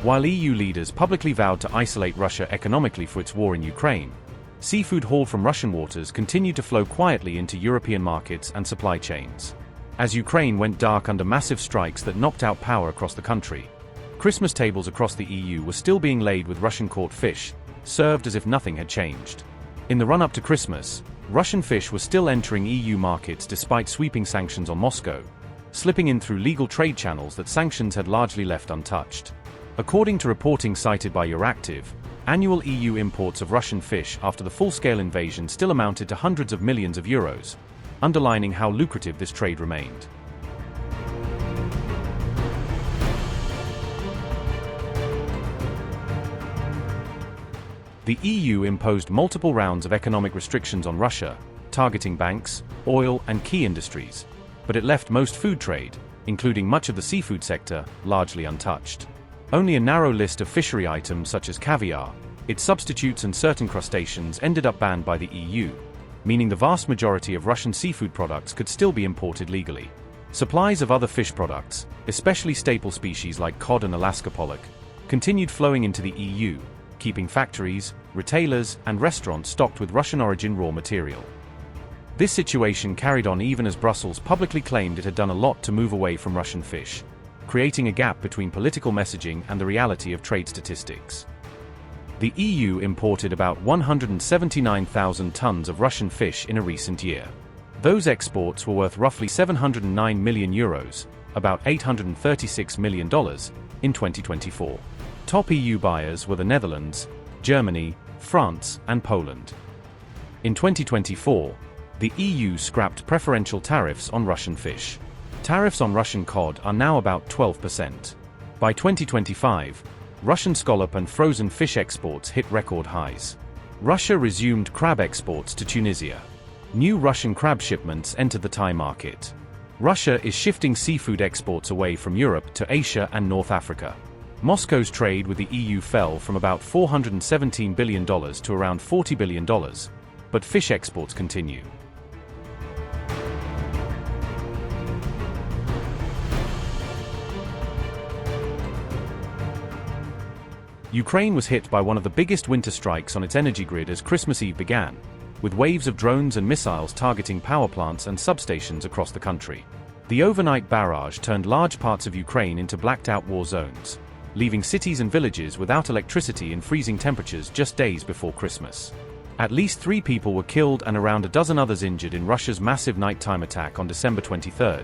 While EU leaders publicly vowed to isolate Russia economically for its war in Ukraine, seafood hauled from Russian waters continued to flow quietly into European markets and supply chains. As Ukraine went dark under massive strikes that knocked out power across the country, Christmas tables across the EU were still being laid with Russian-caught fish, served as if nothing had changed. In the run-up to Christmas, Russian fish were still entering EU markets despite sweeping sanctions on Moscow, slipping in through legal trade channels that sanctions had largely left untouched. According to reporting cited by Euractiv, annual EU imports of Russian fish after the full-scale invasion still amounted to hundreds of millions of euros, underlining how lucrative this trade remained. The EU imposed multiple rounds of economic restrictions on Russia, targeting banks, oil, and key industries, but it left most food trade, including much of the seafood sector, largely untouched. Only a narrow list of fishery items such as caviar, its substitutes and certain crustaceans ended up banned by the EU, meaning the vast majority of Russian seafood products could still be imported legally. Supplies of other fish products, especially staple species like cod and Alaska pollock, continued flowing into the EU, keeping factories, retailers, and restaurants stocked with Russian-origin raw material. This situation carried on even as Brussels publicly claimed it had done a lot to move away from Russian fish, creating a gap between political messaging and the reality of trade statistics. The EU imported about 179,000 tons of Russian fish in a recent year. Those exports were worth roughly €709 million, about $836 million, in 2024. Top EU buyers were the Netherlands, Germany, France, and Poland. In 2024, the EU scrapped preferential tariffs on Russian fish. Tariffs on Russian cod are now about 12%. By 2025, Russian scallop and frozen fish exports hit record highs. Russia resumed crab exports to Tunisia. New Russian crab shipments entered the Thai market. Russia is shifting seafood exports away from Europe to Asia and North Africa. Moscow's trade with the EU fell from about $417 billion to around $40 billion, but fish exports continue. Ukraine was hit by one of the biggest winter strikes on its energy grid as Christmas Eve began, with waves of drones and missiles targeting power plants and substations across the country. The overnight barrage turned large parts of Ukraine into blacked-out war zones, leaving cities and villages without electricity in freezing temperatures just days before Christmas. At least 3 people were killed and around a dozen others injured in Russia's massive nighttime attack on December 23,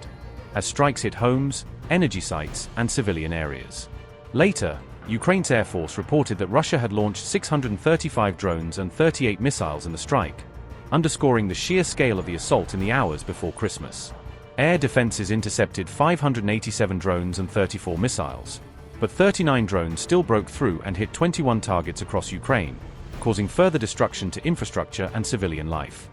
as strikes hit homes, energy sites, and civilian areas. Later, Ukraine's Air Force reported that Russia had launched 635 drones and 38 missiles in the strike, underscoring the sheer scale of the assault in the hours before Christmas. Air defenses intercepted 587 drones and 34 missiles, but 39 drones still broke through and hit 21 targets across Ukraine, causing further destruction to infrastructure and civilian life.